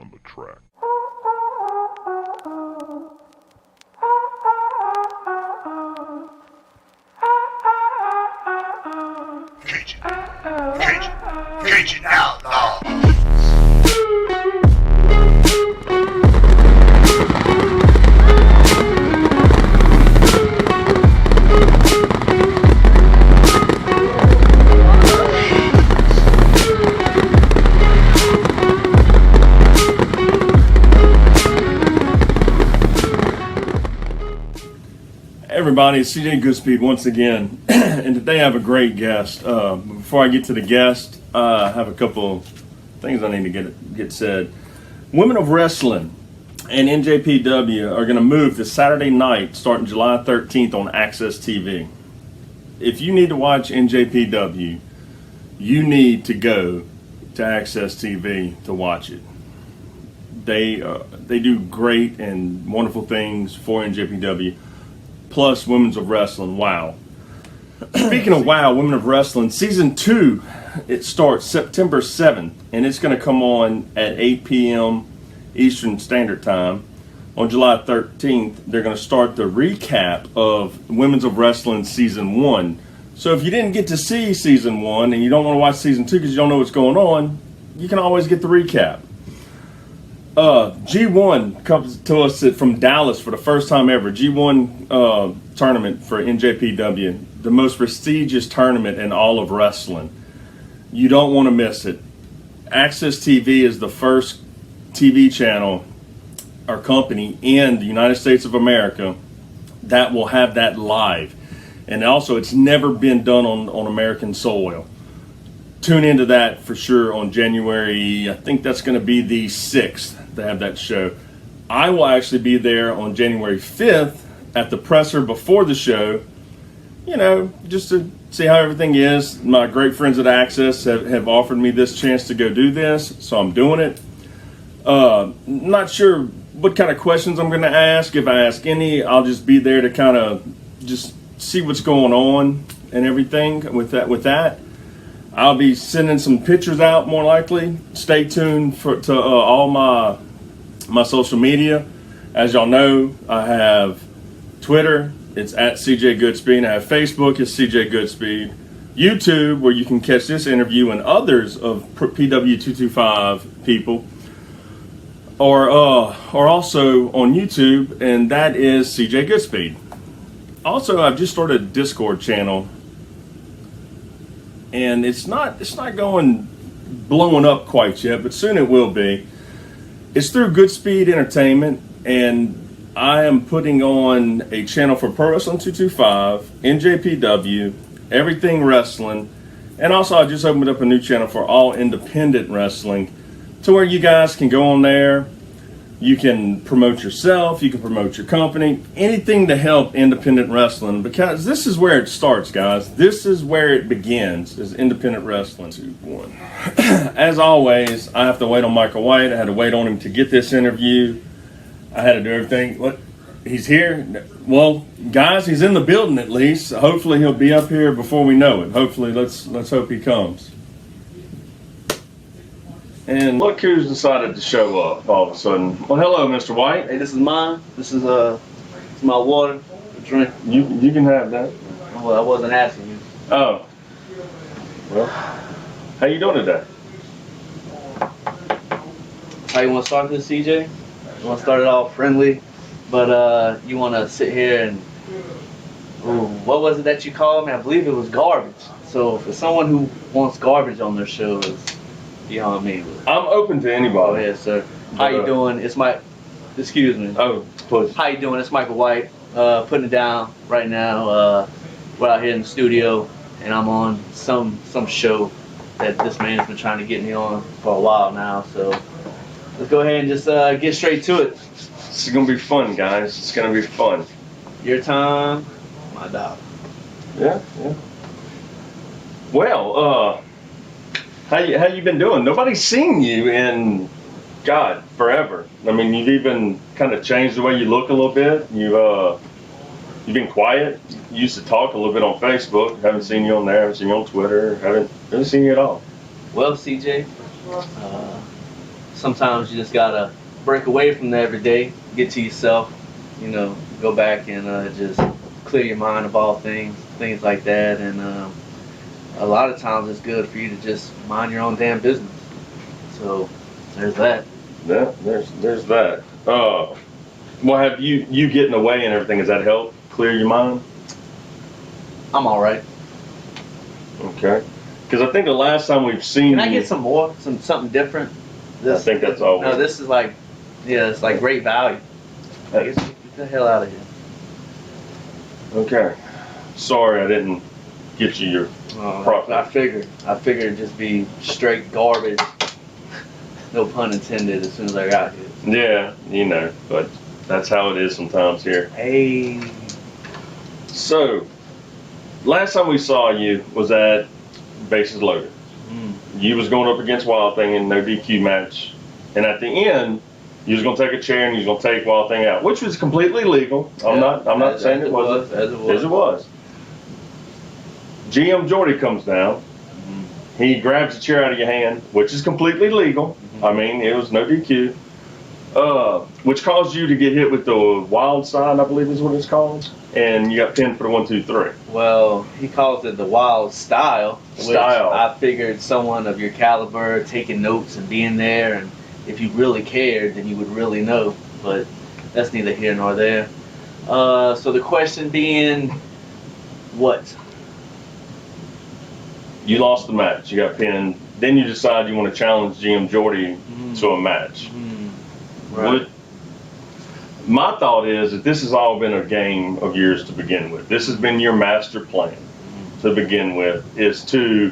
on the track. Cajun Outlaws. Everybody, it's CJ Goodspeed once again, and today I have a great guest. Before I get to the guest, I have a couple things I need to get said. Women of Wrestling and NJPW are going to move to Saturday night starting July 13th on Access TV. If you need to watch NJPW, you need to go to Access TV to watch it. They do great and wonderful things for NJPW. Plus Women's of Wrestling, WOW. Speaking of WOW, Women of Wrestling, Season 2, it starts September 7th, and it's going to come on at 8 p.m. Eastern Standard Time. On July 13th, they're going to start the recap of Women's of Wrestling Season 1. So if you didn't get to see Season 1 and you don't want to watch Season 2 because you don't know what's going on, you can always get the recap. G1 comes to us from Dallas for the first time ever. G1 tournament for NJPW, the most prestigious tournament in all of wrestling. You don't want to miss it. Access TV is the first TV channel or company in the United States of America that will have that live. And also, it's never been done on American soil. Tune into that for sure on January, I think that's going to be the 6th to have that show. I will actually be there on January 5th at the presser before the show, you know, just to see how everything is. My great friends at Access have offered me this chance to go do this, so I'm doing it. Not sure what kind of questions I'm going to ask. If I ask any, I'll just be there to kind of just see what's going on and everything with that. I'll be sending some pictures out more likely. Stay tuned to all my social media. As y'all know, I have Twitter. It's at CJ Goodspeed. I have Facebook. It's CJ Goodspeed. YouTube, where you can catch this interview and others of PW225 people, or also on YouTube, and that is CJ Goodspeed. Also, I've just started a Discord channel. And it's not going blowing up quite yet, but soon it will be. It's through Goodspeed Entertainment, and I am putting on a channel for Pro Wrestling 225, NJPW, Everything Wrestling, and also I just opened up a new channel for all independent wrestling, to where you guys can go on there. You can promote yourself, you can promote your company, anything to help independent wrestling, because this is where it starts, guys. This is where it begins, is independent wrestling. 2, 1. As always, I have to wait on Michael White. I had to wait on him to get this interview. I had to do everything. What? He's here? Well, guys, he's in the building at least. Hopefully he'll be up here before we know it. Hopefully, let's hope he comes. And look who's decided to show up all of a sudden. Well, hello, Mr. White. Hey, this is mine. This is my water, a drink. You can have that. Well, I wasn't asking you. Oh. Well, how you doing today? How you want to start this, CJ? You want to start it all friendly, but you want to sit here and, what was it that you called me? I believe it was garbage. So for someone who wants garbage on their shows, you know what I mean? I'm open to anybody. Oh, yes, sir. How you doing? It's excuse me. Oh, please. How you doing? It's Michael White, putting it down right now. We're out here in the studio, and I'm on some show that this man's been trying to get me on for a while now. So let's go ahead and just get straight to it. This is gonna be fun, guys. It's gonna be fun. Your time, my dog. Yeah. Well, how you been doing? Nobody's seen you in, God, forever. I mean, you've even kind of changed the way you look a little bit. You've been quiet. You used to talk a little bit on Facebook. Haven't seen you on there. Haven't seen you on Twitter. Haven't seen you at all. Well, CJ, sometimes you just gotta break away from that every day, get to yourself, go back and just clear your mind of all things like that. And a lot of times it's good for you to just mind your own damn business. So there's that. Yeah, there's that. Well, have you getting away and everything, has that helped clear your mind? I'm all right. Okay. Because I think the last time we've seen Can I get some more, something different? I think that's all. No, this is like, it's like great value. Get the hell out of here. Okay. Sorry, I didn't get you your profit. I figured it'd just be straight garbage. No pun intended. As soon as I got here. Yeah, but that's how it is sometimes here. Hey. So, last time we saw you was at Bases Loaded. You was going up against Wild Thing in no DQ match, and at the end, you was gonna take a chair and you was gonna take Wild Thing out, which was completely legal. I'm not saying it wasn't. As it was. GM Jordy comes down. He grabs the chair out of your hand, which is completely legal. I mean, it was no DQ. Which caused you to get hit with the wild side, I believe is what it's called, and you got pinned for the 1, 2, 3. Well, he calls it the wild style. Which I figured someone of your caliber taking notes and being there, and if you really cared, then you would really know. But that's neither here nor there. So the question being, what? You lost the match. You got pinned. Then you decide you want to challenge GM Jordy to a match. Right. My thought is that this has all been a game of yours to begin with. This has been your master plan to begin with, is to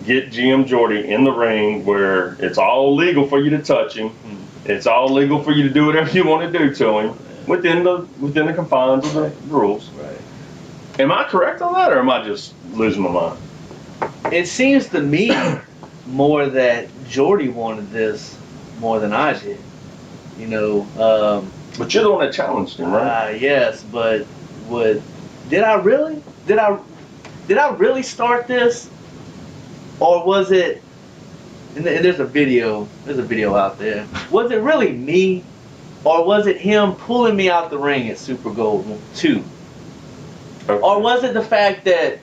get GM Jordy in the ring where it's all legal for you to touch him. It's all legal for you to do whatever you want to do to him within the confines of the rules. Right. Am I correct on that, or am I just losing my mind? It seems to me more that Jordy wanted this more than I did. But you're the one that challenged him, right? Yes, but did I really start this, or was it? And there's a video out there. Was it really me, or was it him pulling me out the ring at Super Gold 2? Okay. Or was it the fact that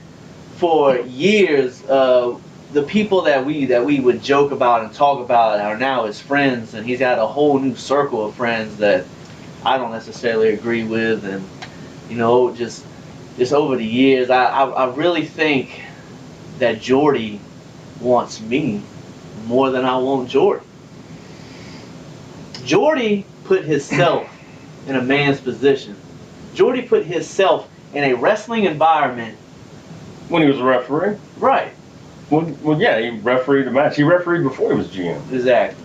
for years, the people that we would joke about and talk about are now his friends, and he's got a whole new circle of friends that I don't necessarily agree with, and just over the years, I really think that Jordy wants me more than I want Jordy. Jordy put himself in a man's position. Jordy put himself in a wrestling environment. When he was a referee? Right. Well, yeah, he refereed the match. He refereed before he was GM. Exactly.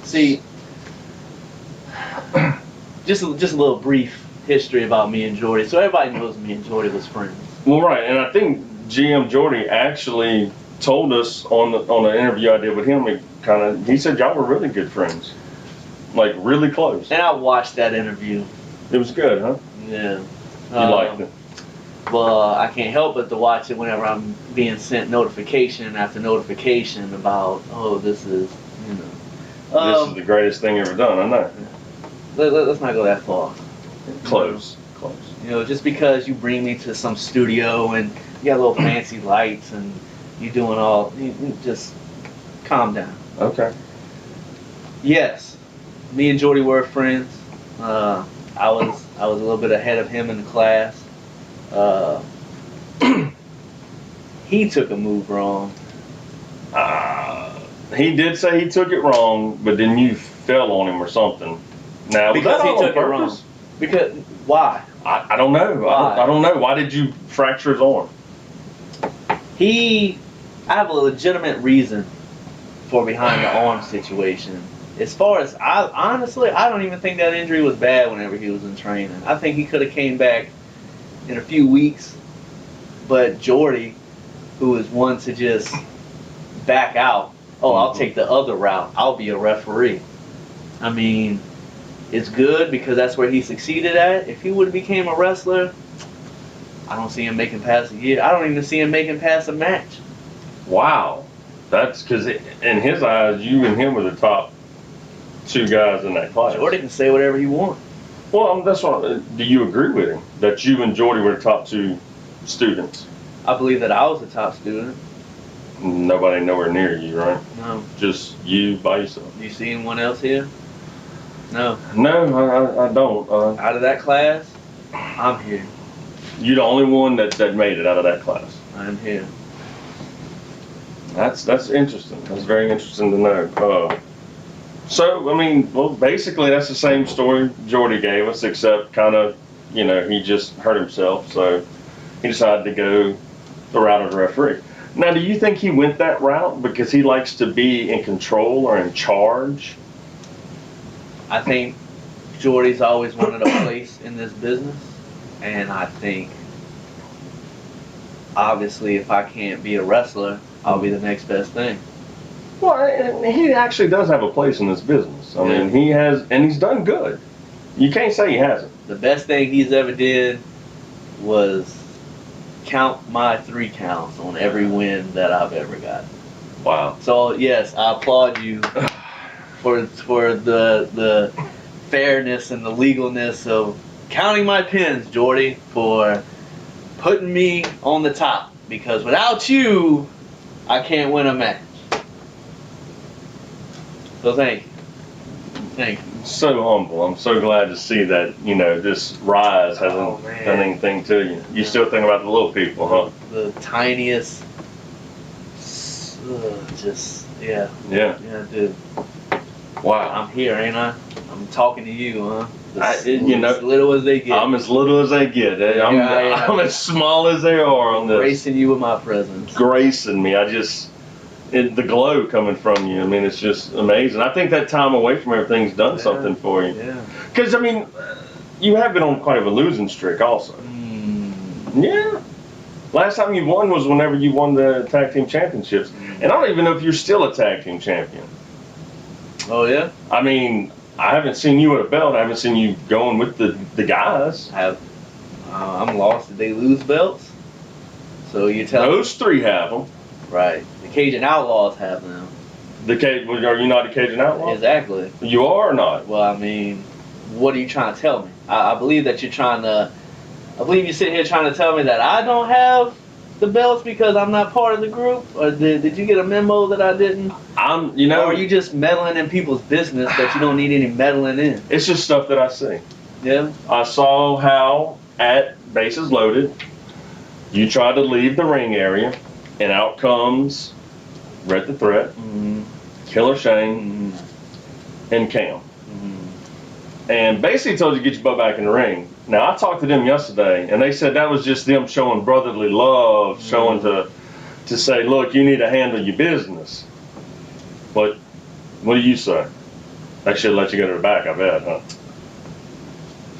See, just a little brief history about me and Jordy, so everybody knows me and Jordy was friends. Well, right, and I think GM Jordy actually told us on the interview I did with him. He said y'all were really good friends, like really close. And I watched that interview. It was good, huh? Yeah. You liked it. Well, I can't help but to watch it whenever I'm being sent notification after notification about, this is, This is the greatest thing ever done, I know. Let's not go that far. Close. Just because you bring me to some studio and you got little fancy lights and you doing all, you just calm down. Okay. Yes, me and Jordy were friends. I was a little bit ahead of him in the class. He took a move wrong. He did say he took it wrong, but then you fell on him or something. Now, was Because that he all took on it wrong. purpose? Because why? I don't know. Why? I don't know. Why did you fracture his arm? I have a legitimate reason for behind the arm situation. As far as honestly, I don't even think that injury was bad whenever he was in training. I think he could have came back in a few weeks, but Jordy, who is one to just back out, I'll take the other route. I'll be a referee. I mean, it's good because that's where he succeeded at. If he would have became a wrestler, I don't see him making past a year. I don't even see him making past a match. Wow. That's because in his eyes, you and him were the top two guys in that class. Jordy can say whatever he wants. Well, that's what. Do you agree with him that you and Jordy were the top two students? I believe that I was the top student. Nobody nowhere near you, right? No. Just you by yourself. Do you see anyone else here? No. No, I don't. Out of that class, I'm here. You're the only one that made it out of that class. I'm here. That's interesting. That's very interesting to know. So, I mean, well, basically that's the same story Jordy gave us, except kind of, he just hurt himself, so he decided to go the route of the referee. Now, do you think he went that route because he likes to be in control or in charge? I think Jordy's always wanted a place in this business, and I think, obviously, if I can't be a wrestler, I'll be the next best thing. Well, and he actually does have a place in this business. I mean, he has, and he's done good. You can't say he hasn't. The best thing he's ever did was count my 3 counts on every win that I've ever got. Wow. So yes, I applaud you for the fairness and the legalness of counting my pins, Jordy, for putting me on the top. Because without you, I can't win a match. So thank you. Thank you. So humble. I'm so glad to see that, this rise hasn't done anything to you. You still think about the little people, huh? The tiniest, yeah. Yeah. Yeah, dude. Wow. I'm here, ain't I? I'm talking to you, huh? As as little as they get. I'm as little as they get. I'm as small as they are on this. Gracing you with my presence. Gracing me. The glow coming from you. I mean, it's just amazing. I think that time away from everything's done something for you. Yeah. Because, I mean, you have been on quite of a losing streak also. Yeah. Last time you won was whenever you won the tag team championships. And I don't even know if you're still a tag team champion. Oh, yeah? I mean, I haven't seen you with a belt. I haven't seen you going with the guys. I'm lost. Did they lose belts? So you tell Those 3 have them. Right. The Cajun Outlaws have them. Are you not a Cajun Outlaw? Exactly. You are or not? Well, I mean, what are you trying to tell me? I believe that you're trying to. I believe you sit here trying to tell me that I don't have the belts because I'm not part of the group, or did you get a memo that I didn't? Or are you just meddling in people's business that you don't need any meddling in? It's just stuff that I see. Yeah. I saw how at Bases Loaded, you tried to leave the ring area, and out comes Red the Threat, Killer Shane, and Cam. And basically told you to get your butt back in the ring. Now, I talked to them yesterday, and they said that was just them showing brotherly love, showing to say, look, you need to handle your business. But what do you say? They should let you go to the back, I bet, huh?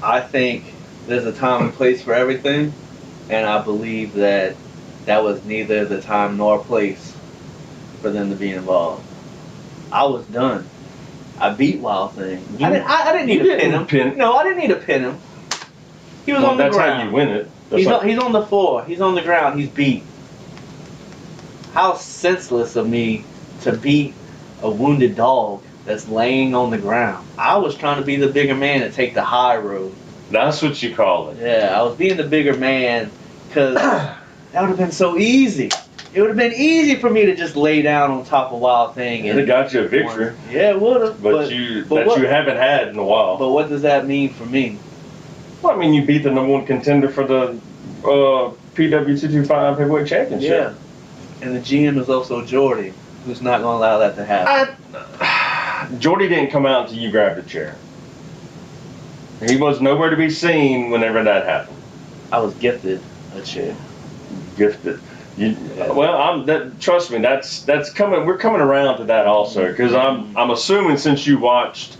I think there's a time and place for everything, and I believe that was neither the time nor place for them to be involved. I was done. I beat Wild Thing. I didn't need to pin him. No, I didn't need to pin him. He was on the ground. That's how you win it. He's on the floor. He's on the ground. He's beat. How senseless of me to beat a wounded dog that's laying on the ground. I was trying to be the bigger man and take the high road. That's what you call it. Yeah, I was being the bigger man because that would have been so easy. It would have been easy for me to just lay down on top of Wild Thing. And it got you a victory. Yeah, it would have. But you haven't had in a while. But what does that mean for me? Well, I mean, you beat the #1 contender for the PW225 Heavyweight Championship. Yeah. And the GM is also Jordy, who's not going to allow that to happen. Jordy didn't come out until you grabbed a chair. He was nowhere to be seen whenever that happened. I was gifted a chair. Gifted. Well, trust me, that's coming. We're coming around to that also, because I'm assuming since you watched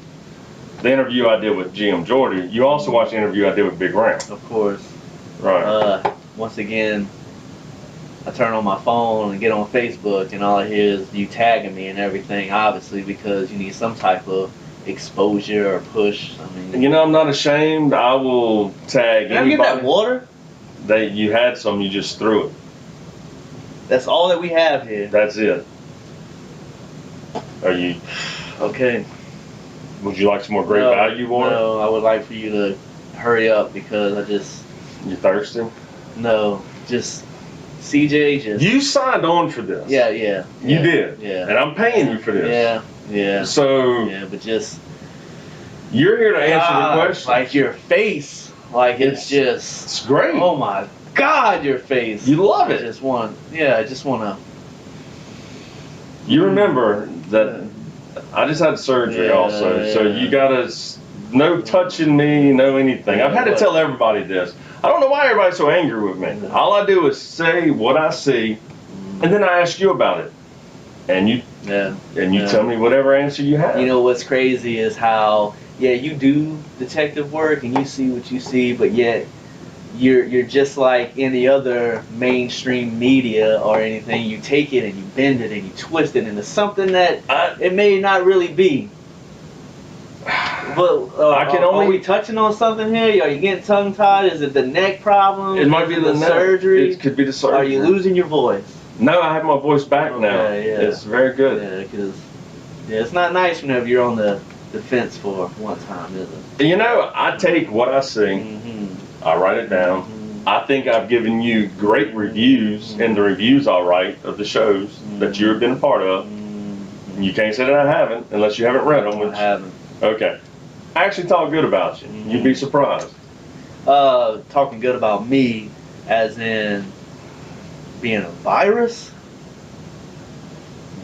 the interview I did with GM Jordy, you also watched the interview I did with Big Ram. Of course. Right. Once again, I turn on my phone and get on Facebook, and all I hear is you tagging me and everything. Obviously, because you need some type of exposure or push. I mean, I'm not ashamed. I will tag anybody. Get that water? You had some. You just threw it. That's all that we have here. That's it. Are you okay? Would you like some more great No, value on No, I would like for you to hurry up because I just it? You thirsty? no, just CJ just. You signed on for this. Yeah. You did. Yeah. And I'm paying you for this. Yeah. So Yeah, but just you're here to answer the question. like your face, like it's It's great. oh my God, your face. You love it. I just want to. You remember that I just had surgery Yeah, also, so you gotta no touching me, no anything. I've had to tell everybody this. I don't know why everybody's so angry with me. All I do is say what I see, and then I ask you about it, and you tell me whatever answer you have. You know what's crazy is how you do detective work and you see what you see, but yet you're just like any other mainstream media or anything. You take it and you bend it and you twist it into something that it may not really be. But are we touching on something here? Are you getting tongue tied? Is it the neck problem? It might be the neck. surgery. It could be the surgery. Are you losing your voice? No, I have my voice back now. Yeah. It's very good. Yeah, because it's not nice whenever you're on the fence for one time, is it? You know, I take what I see, Mm-hmm. I write it down. Mm-hmm. I think I've given you great reviews, and the reviews I'll write of the shows that you've been a part of. Mm-hmm. You can't say that I haven't unless you haven't read them. Which, I haven't. Okay. I actually talk good about you. Mm-hmm. You'd be surprised. Talking good about me, as in being a virus.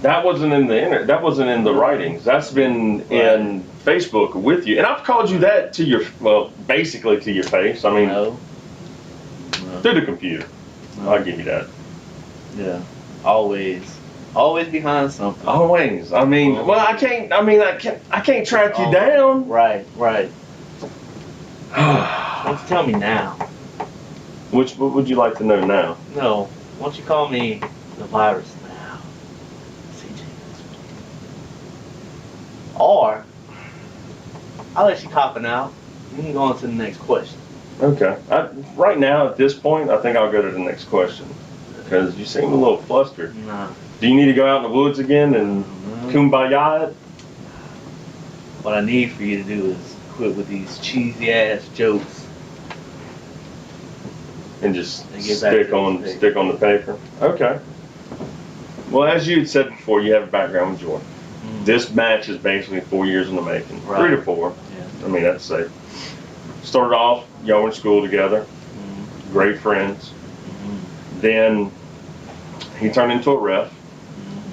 That wasn't in the That wasn't in the writings. That's been in Facebook with you, and I've called you that to your basically to your face. I mean, No. through the computer. No. I'll give you that. Yeah. Always behind something. Always. I mean, well, I can't track you down. Right. Why don't you tell me now? What would you like to know now? No. Why don't you call me the virus now? CJ. Or I'll let you copping out. You can go on to the next question. Okay. Right now, at this point, I think I'll go to the next question because you seem a little flustered. Nah. Do you need to go out in the woods again and kumbaya it? What I need for you to do is quit with these cheesy ass jokes. And just And get back to stick on the paper? Okay. Well, as you had said before, you have a background with Jordan. This match is basically 4 years in the making. Right. 3 to 4. Yeah. I mean, that's safe. Started off, y'all were in school together. Great friends. Then he turned into a ref.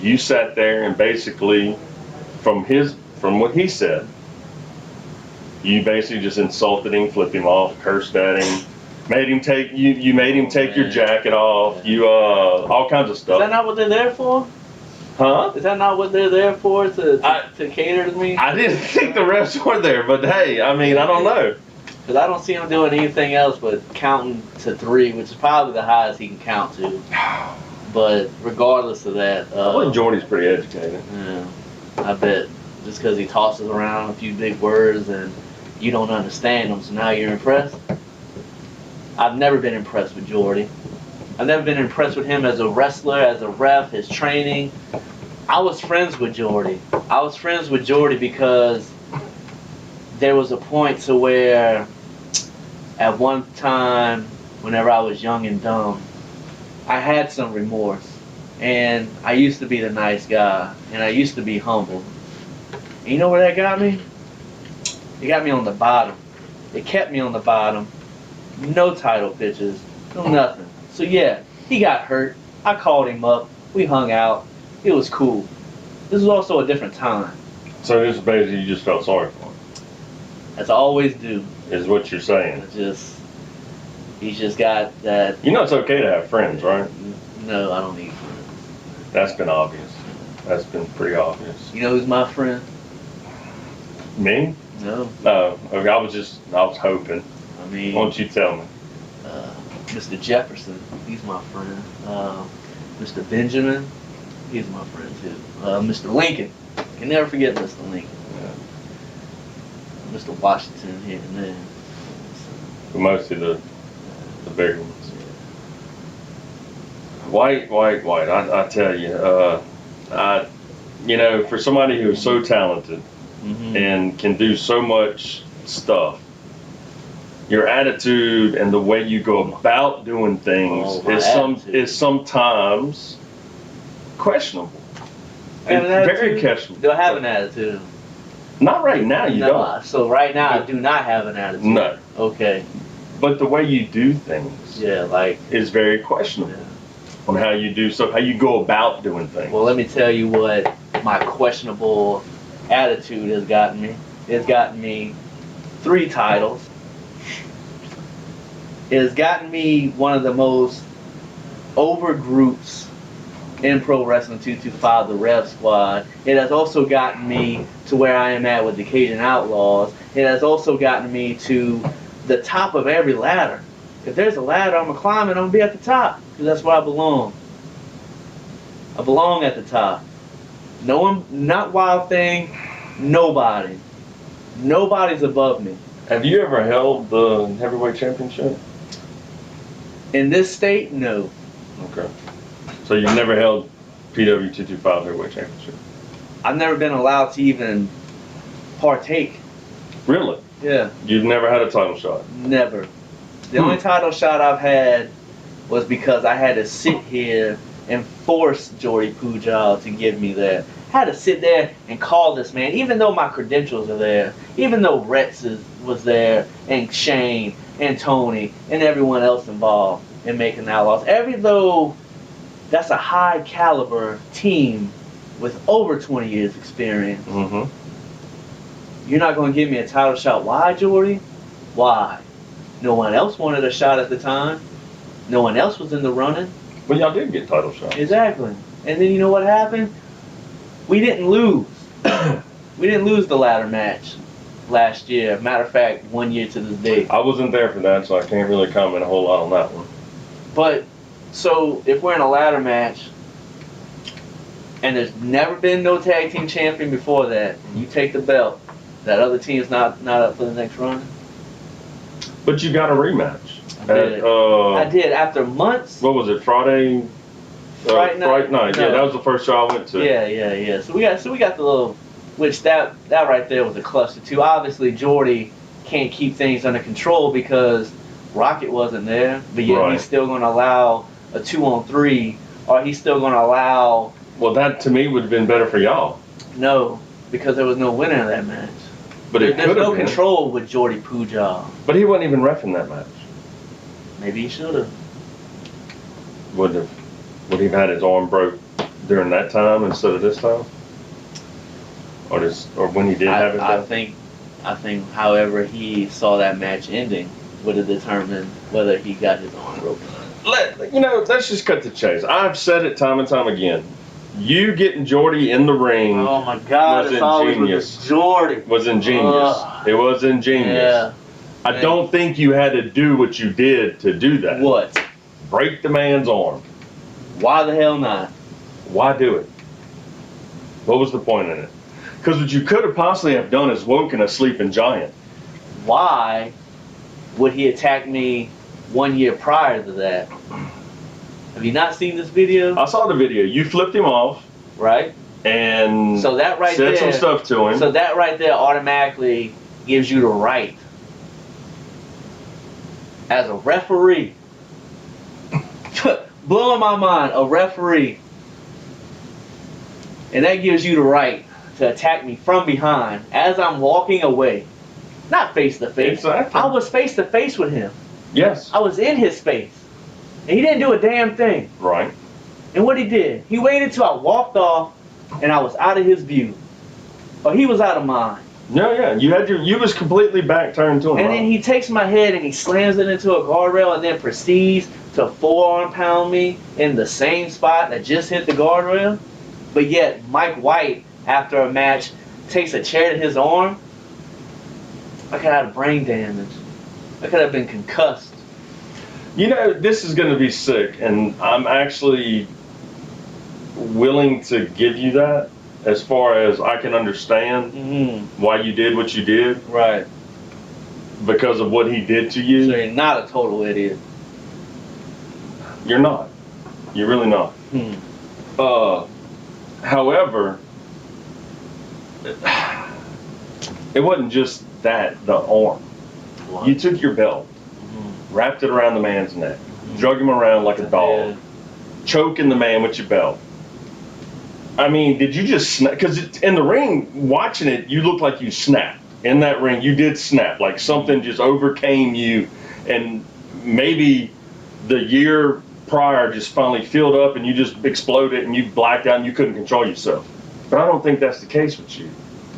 You sat there and basically, from what he said, you basically just insulted him, flipped him off, cursed at him, made him take your jacket off, all kinds of stuff. Is that not what they're there for? Huh? Is that not what they're there for? To cater to me? I didn't think the refs were there, but hey, I mean, I don't know. Because I don't see him doing anything else but counting to 3, which is probably the highest he can count to. But regardless of that, I think Jordy's pretty educated. Yeah, I bet. Just because he tosses around a few big words and you don't understand them, so now you're impressed. I've never been impressed with Jordy. I've never been impressed with him as a wrestler, as a ref, his training. I was friends with Jordy. Because there was a point to where at one time, whenever I was young and dumb, I had some remorse. And I used to be the nice guy. And I used to be humble. And you know where that got me? It got me on the bottom. It kept me on the bottom. No title pictures. No nothing. So yeah, he got hurt. I called him up. We hung out. It was cool. This was also a different time. So this is basically you just felt sorry for him. As I always do. Is what you're saying. He's just got that. You know it's okay to have friends, right? No, I don't need friends. That's been obvious. That's been pretty obvious. You know who's my friend? Me? No. No. Okay, I was hoping. I mean. Why don't you tell me? Mr. Jefferson, he's my friend. Mr. Benjamin, he's my friend too. Mr. Lincoln, can never forget Mr. Lincoln. Mr. Washington here and there. But mostly the bigger ones. White. I tell you, for somebody who is so talented and can do so much stuff. Your attitude and the way you go about doing things is sometimes questionable. It's very questionable. Do I have an attitude? Not right now, you don't. So right now, I do not have an attitude. No. Okay. But the way you do things, is very questionable on how you do so, how you go about doing things. Well, let me tell you what my questionable attitude has gotten me. It's gotten me 3 titles. It has gotten me one of the most over groups in Pro Wrestling 225, the Rev Squad. It has also gotten me to where I am at with the Cajun Outlaws. It has also gotten me to the top of every ladder. If there's a ladder I'm gonna climb it, I'm gonna be at the top, because that's where I belong. I belong at the top. No one, not Wild Thing, nobody. Nobody's above me. Have you ever held the heavyweight championship? In this state, no. Okay. So you've never held PW 225 heavyweight championship? I've never been allowed to even partake. Really? Yeah. You've never had a title shot? Never. The only title shot I've had was because I had to sit here and force Jordy Pujol to give me that. I had to sit there and call this man, even though my credentials are there, even though Rex was there, and Shane, and Tony, and everyone else involved in making Outlaws. Though that's a high caliber team with over 20 years experience. You're not going to give me a title shot. Why, Jordy? Why? No one else wanted a shot at the time. No one else was in the running. Well, y'all did get title shots. Exactly. And then you know what happened? We didn't lose. We didn't lose the ladder match last year. Matter of fact, 1 year to this day. I wasn't there for that, so I can't really comment a whole lot on that one. But, so, if we're in a ladder match, and there's never been no tag team champion before that, and you take the belt, that other team's not up for the next run? But you got a rematch. I did. After months. What was it, Friday? Friday night. No. Yeah, that was the first show I went to. Yeah. So we got the little, which that right there was a cluster too. Obviously, Jordy can't keep things under control because Rocket wasn't there, but yet he's still going to allow a 2-on-3, or he's still going to allow. Well, that to me would have been better for y'all. No, because there was no winner in that match. But there's no control with Jordy Pujol. But he wasn't even reffing that match. Maybe he should have. Would he have had his arm broke during that time instead of this time? Or when he did have it? I think however he saw that match ending would have determined whether he got his arm broken. Let's just cut the chase. I've said it time and time again. You getting Jordy in the ring. Oh my God! Was it's always ingenious. Jordy. Was ingenious. It was ingenious. Yeah. I don't think you had to do what you did to do that. What? Break the man's arm. Why the hell not? Why do it? What was the point in it? Because what you could have possibly have done is woken a sleeping giant. Why would he attack me 1 year prior to that? Have you not seen this video? I saw the video. You flipped him off. Right. And so that right said there, some stuff to him. So that right there automatically gives you the right, as a referee, blowing my mind, a referee, and that gives you the right to attack me from behind as I'm walking away. Not face to face. Exactly. I was face to face with him. Yes. I was in his space. And he didn't do a damn thing. Right. And what he did, he waited till I walked off and I was out of his view. Or he was out of mine. Yeah. You was completely back turned to him. And then he takes my head and he slams it into a guardrail and then proceeds to forearm pound me in the same spot that just hit the guardrail. But yet Mike White, after a match, takes a chair to his arm. I could have had brain damage. I could have been concussed. This is going to be sick, and I'm actually willing to give you that as far as I can understand why you did what you did. Right. Because of what he did to you. So you're not a total idiot. You're not. You're really not. However, It wasn't just that, the arm. What? You took your belt, wrapped it around the man's neck, drug him around like a dog, choking the man with your belt. I mean, did you just snap? Because in the ring, watching it, you looked like you snapped. In that ring, you did snap, like something just overcame you, and maybe the year prior just finally filled up and you just exploded and you blacked out and you couldn't control yourself. But I don't think that's the case with you.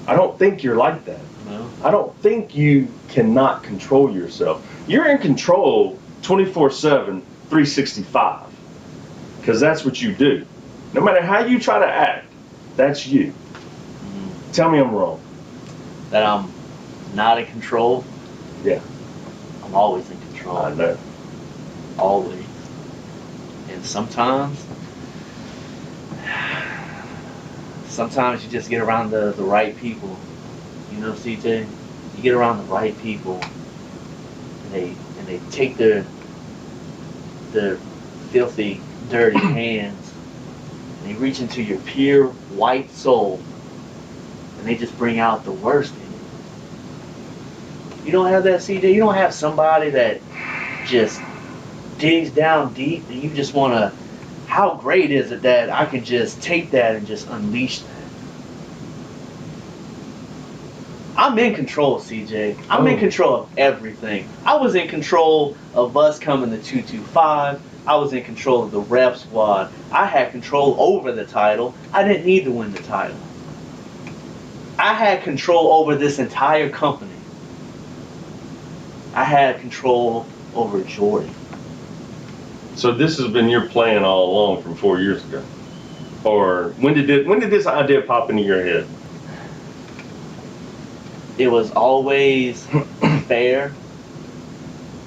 I don't think you're like that. No. I don't think you cannot control yourself. You're in control 24/7, 365, because that's what you do. No matter how you try to act, that's you. Tell me I'm wrong. That I'm not in control? Yeah. I'm always in control. I know. Always. And sometimes you just get around the right people. You know, CJ? You get around the right people and they take their filthy, dirty hands and they reach into your pure white soul and they just bring out the worst in you. You don't have that, CJ? You don't have somebody that just digs down deep and you just want to, how great is it that I can just take that and just unleash that? I'm in control, CJ. I'm in control of everything. I was in control of us coming to 225. I was in control of the rep squad. I had control over the title. I didn't need to win the title. I had control over this entire company. I had control over Jordy. So this has been your plan all along from 4 years ago? Or when did this idea pop into your head? It was always fair,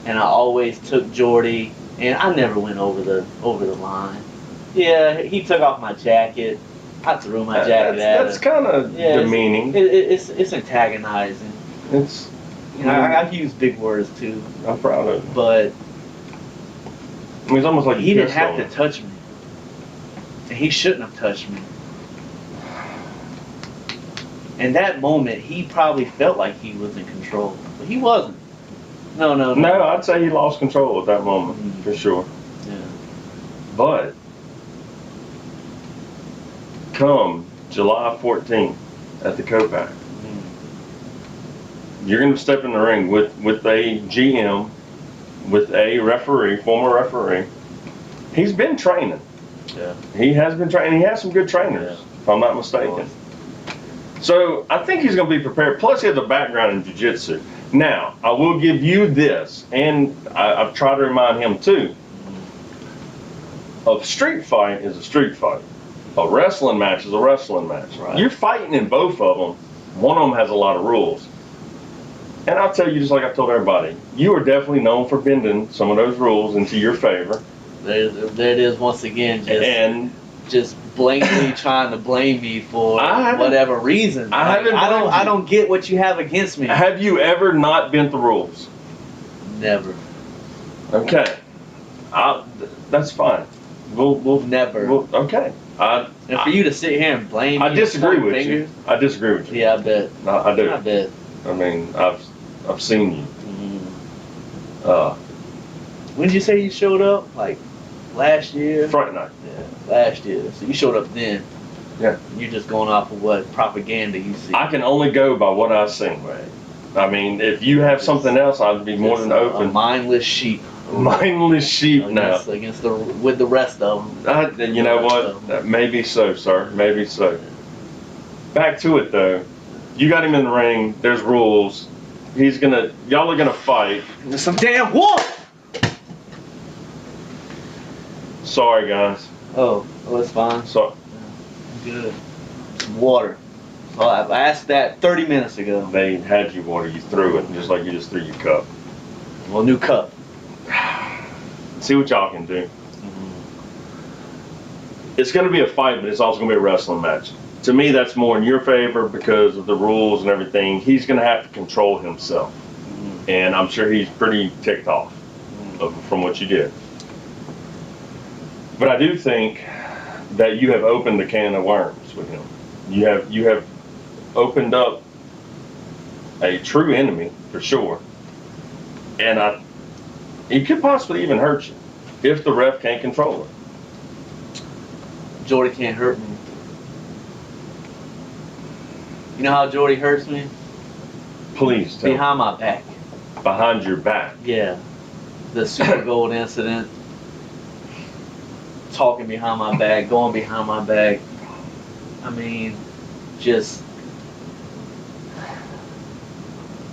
and I always took Jordy, and I never went over the line. Yeah, he took off my jacket. I threw my jacket at him. That's kind of demeaning. It's antagonizing. It's, you know, I've used big words too. I'm proud of it. But I mean, it's almost like he didn't have to touch me. And he shouldn't have touched me. In that moment, he probably felt like he was in control, but he wasn't. No. No, I'd say he lost control at that moment, for sure. Yeah. But come July 14th at the Copac, you're going to step in the ring with a GM, with a referee, former referee. He's been training. Yeah. He has been training. He has some good trainers, if I'm not mistaken. So I think he's going to be prepared. Plus, he has a background in jiu-jitsu. Now, I will give you this, and I've tried to remind him too. A street fight is a street fight. A wrestling match is a wrestling match. Right. You're fighting in both of them. One of them has a lot of rules. And I'll tell you, just like I told everybody, you are definitely known for bending some of those rules into your favor. There it is once again. Just blankly trying to blame me for whatever reason. I don't get what you have against me. Have you ever not bent the rules? Never. Okay. That's fine. We'll never. Okay. And for you to sit here and blame me, I disagree with you. I disagree with you. Yeah, I bet. I do. I bet. I mean, I've seen you. When did you say you showed up? Like last year? Friday night. Yeah, last year. So you showed up then. Yeah. You're just going off of what propaganda you see. I can only go by what I've seen. Right. I mean, if you have something else, I'd be more than open. A mindless sheep. Mindless sheep now. With the rest of them. You know what? Maybe so, sir. Maybe so. Back to it though. You got him in the ring. There's rules. Y'all are gonna fight. There's some damn water. Sorry, guys. Oh, it's fine. So Good. Some water. Oh, I asked that 30 minutes ago. they had you water. You threw it, just like you just threw your cup. Well, new cup. See what y'all can do. It's going to be a fight, but it's also going to be a wrestling match. To me, that's more in your favor because of the rules and everything. He's going to have to control himself. And I'm sure he's pretty ticked off from what you did. But I do think that you have opened the can of worms with him. You have opened up a true enemy for sure, and he could possibly even hurt you if the ref can't control it. Jordy can't hurt me. You know how Jordy hurts me? Please tell me. Behind my back. Behind your back. Yeah. The Super Gold incident. Talking behind my back, going behind my back. I mean, just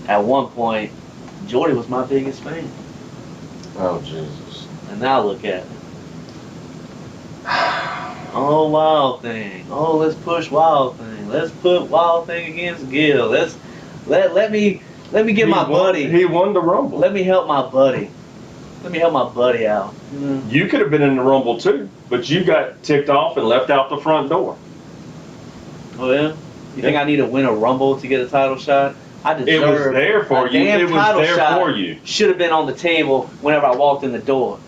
at one point, Jordy was my biggest fan. Oh, Jesus. And now look at it. Oh, Wild Thing. Oh, let's push Wild Thing. Let's put Wild Thing against Gil. Let me get my buddy. He won the Rumble. Let me help my buddy. Let me help my buddy out. You could have been in the Rumble too, but you got ticked off and left out the front door. Oh yeah? You think I need to win a Rumble to get a title shot? I deserve It was there for you. It was there for you. Should have been on the table whenever I walked in the door.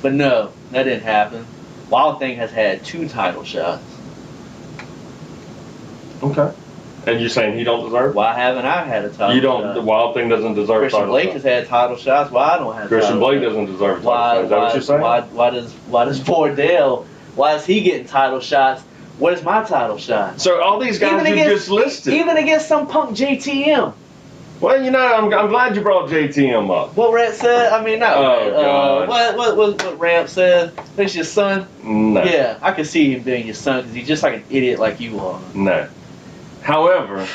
But no, that didn't happen. Wild Thing has had 2 title shots. Okay. And you're saying he don't deserve it? Why haven't I had a title shot? You don't. The Wild Thing doesn't deserve Christian title Blake shot. has had title shots. Why I don't have Christian title Blake shots? doesn't deserve a title shot. Is that what you're saying? Why does Bordell? Why is he getting title shots? Where's my title shot? So all these guys you just listed. Even against some punk JTM. Well, you know, I'm glad you brought JTM up. What Ramp said? I mean, no. Oh, God. What Ramp said? That's your son? No. Yeah, I can see him being your son because he's just like an idiot like you are. No. However,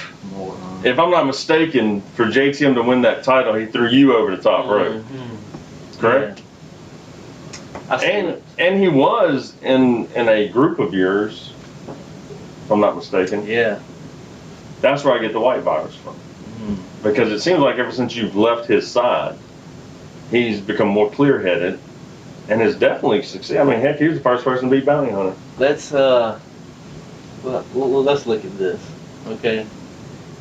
if I'm not mistaken, for JTM to win that title, he threw you over the top rope. Correct? Yeah. And he was in a group of yours, if I'm not mistaken. Yeah. That's where I get the white virus from. Because it seems like ever since you've left his side, he's become more clear-headed and has definitely succeeded. I mean, heck, he was the first person to beat Bounty Hunter. Let's look at this, okay?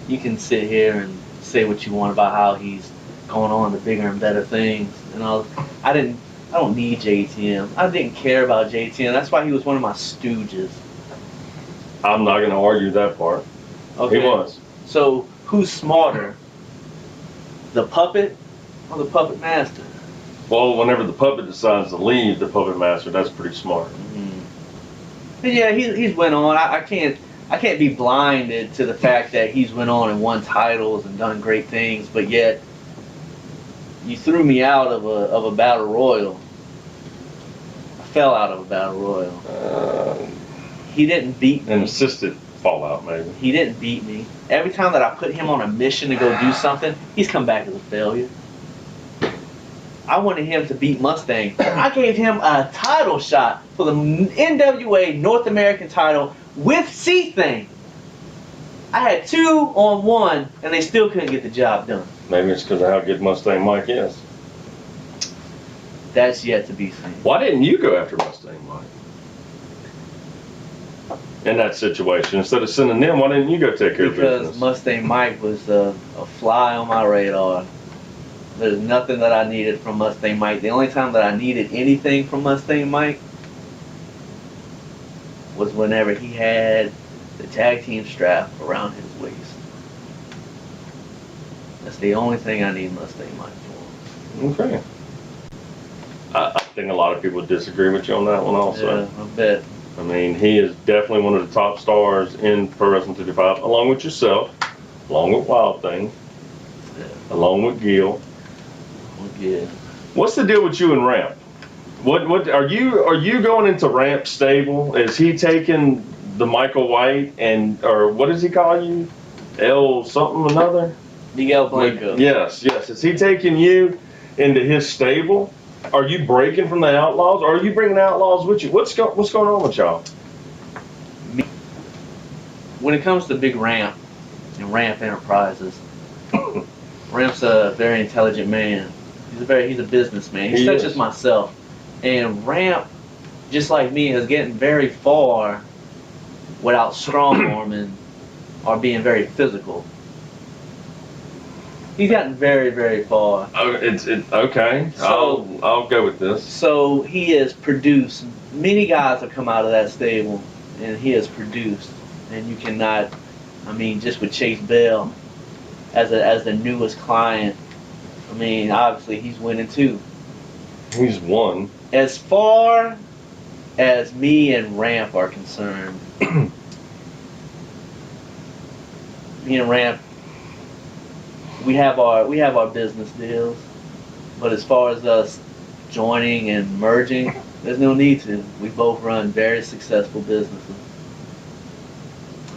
You can sit here and say what you want about how he's going on to bigger and better things and all. I don't need JTM. I didn't care about JTM. That's why he was one of my stooges. I'm not going to argue that part. Okay. He was. So who's smarter, the puppet or the puppet master? Well, whenever the puppet decides to leave the puppet master, that's pretty smart. But yeah, he's went on. I can't be blinded to the fact that he's went on and won titles and done great things, but yet you threw me out of a battle royal. I fell out of a battle royal. He didn't beat me. An assisted fallout, maybe. He didn't beat me. Every time that I put him on a mission to go do something, he's come back as a failure. I wanted him to beat Mustang. I gave him a title shot for the NWA North American title with C-Thing. I had 2-on-1, and they still couldn't get the job done. Maybe it's because of how good Mustang Mike is. That's yet to be seen. Why didn't you go after Mustang Mike? In that situation, instead of sending them, why didn't you go take care of business? Because Mustang Mike was a fly on my radar. There's nothing that I needed from Mustang Mike. The only time that I needed anything from Mustang Mike was whenever he had the tag team strap around his waist. That's the only thing I need Mustang Mike for. Okay. I think a lot of people disagree with you on that one also. Yeah, I bet. I mean, he is definitely one of the top stars in Pro Wrestling 55, along with yourself, along with Wild Thing, along with Gil. Yeah. What's the deal with you and Ramp? What are you going into Ramp's stable? Is he taking the Michael White or what does he call you? L something another? Miguel Blanco. Yes. Is he taking you into his stable? Are you breaking from the Outlaws, or are you bringing Outlaws with you? What's going on with y'all? When it comes to Big Ramp and Ramp Enterprises, Ramp's a very intelligent man. He's a businessman. He's such as myself. And Ramp, just like me, has gotten very far without strong-arming or being very physical. He's gotten very, very far. Oh, it's okay. So, I'll go with this. So he has produced, many guys have come out of that stable, and he has produced. And you cannot, I mean, just with Chase Bell, as the newest client. I mean, obviously he's winning too. He's won. As far as me and Ramp are concerned, me and Ramp, we have our business deals, but as far as us joining and merging, there's no need to. We both run very successful businesses.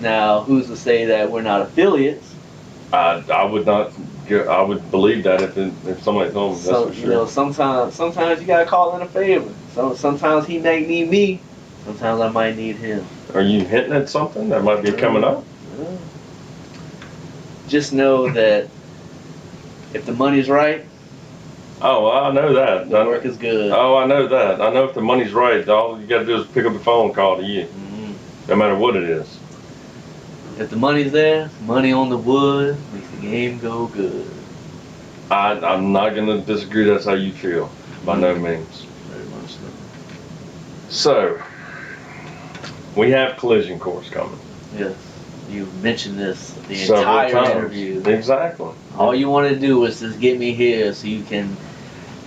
Now, who's to say that we're not affiliates? I would not. I would believe that if somebody told me. That's So for sure. you know, sometimes you gotta call in a favor. So sometimes he may need me. Sometimes I might need him. Are you hinting at something that might be coming up? Just know that if the money's right, Oh, I know that. the work is good. Oh, I know that. I know if the money's right, all you got to do is pick up the phone and call to you, no matter what it is. If the money's there, money on the wood makes the game go good. I'm not going to disagree. That's how you feel, by no means. Very much so. So, we have collision course coming. Yes. You mentioned this the Several entire times. interview. Exactly. All you want to do is just get me here so you can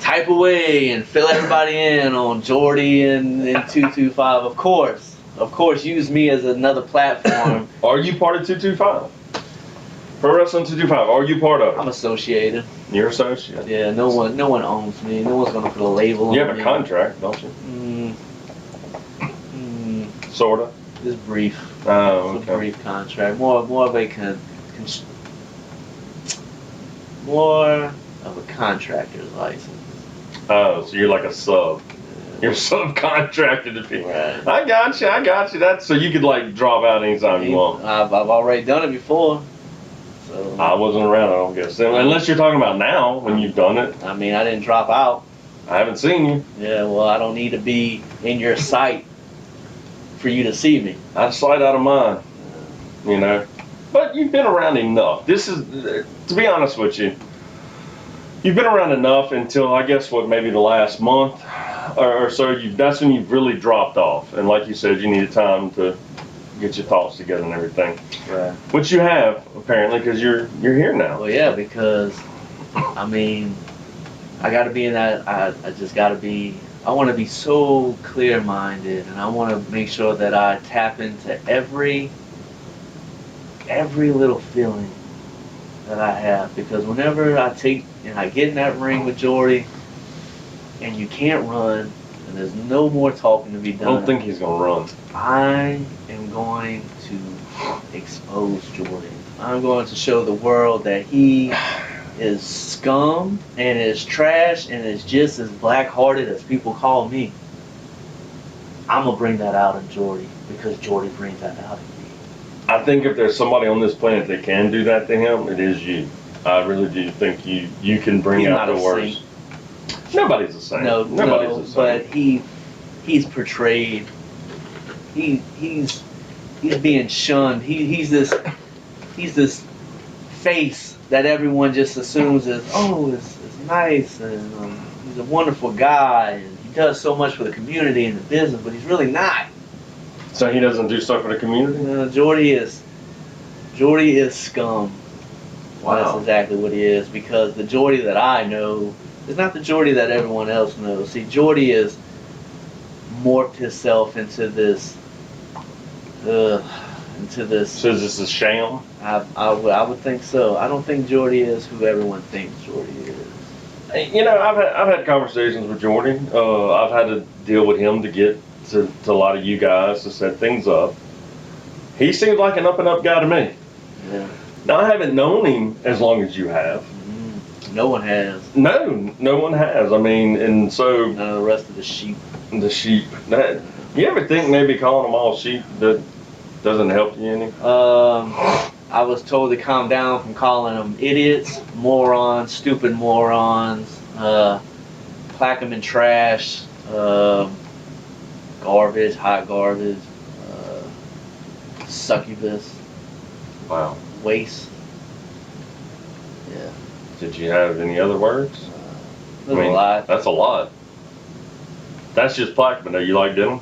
type away and fill everybody in on Jordy and 225. Of course, use me as another platform. Are you part of 225? Pro Wrestling 225. Are you part of it? I'm associated. You're associate. Yeah, no one owns me. No one's gonna put a label on me. You have a contract, don't you? Sorta. It's brief. Oh, It's a okay. brief contract. More of a contractor's license. Oh, so you're like a sub. You're subcontracted to people. Right. I got you. That's so you could like drop out anytime you want. I've already done it before. So I wasn't around, I don't guess. Unless you're talking about now when you've done it. I mean, I didn't drop out. I haven't seen you. Yeah, well, I don't need to be in your sight for you to see me. Out of sight, out of mind. You know. But you've been around enough. This is, to be honest with you, you've been around enough until I guess maybe the last month or so. That's when you've really dropped off. And like you said, you needed time to get your thoughts together and everything. Right. Which you have apparently because you're here now. Well, yeah, because I mean, I got to be in that. I just got to be. I want to be so clear-minded, and I want to make sure that I tap into every little feeling that I have. Because whenever I get in that ring with Jordy, and you can't run, and there's no more talking to be I done. don't think he's gonna run. I am going to expose Jordy. I'm going to show the world that he is scum and is trash and is just as black-hearted as people call me. I'm going to bring that out in Jordy because Jordy brings that out in me. I think if there's somebody on this planet that can do that to him, it is you. I really do think you can bring He's out not the a worst. Nobody's the same. No, Nobody's the same. but he's portrayed. He's being shunned. He's this face that everyone just assumes is is nice and he's a wonderful guy and he does so much for the community and the business, but he's really not. So he doesn't do stuff for the community? Jordy is scum. Wow. That's exactly what he is, because the Jordy that I know is not the Jordy that everyone else knows. See, Jordy has morphed himself into this. So is this a sham? I would think so. I don't think Jordy is who everyone thinks Jordy is. You know, I've had conversations with Jordy. I've had to deal with him to get to a lot of you guys to set things up. He seems like an up and up guy to me. Yeah. Now I haven't known him as long as you have. No one has. No one has. I mean, and so None of the rest of the sheep. the sheep. You ever think maybe calling them all sheep that doesn't help you any? I was told to calm down from calling them idiots, morons, stupid morons, Plaquemine trash, garbage, hot garbage, succubus, Wow. waste. Yeah, Did you have any other words? there's a lot. That's a lot. That's just Plaquemine. Do you like denim?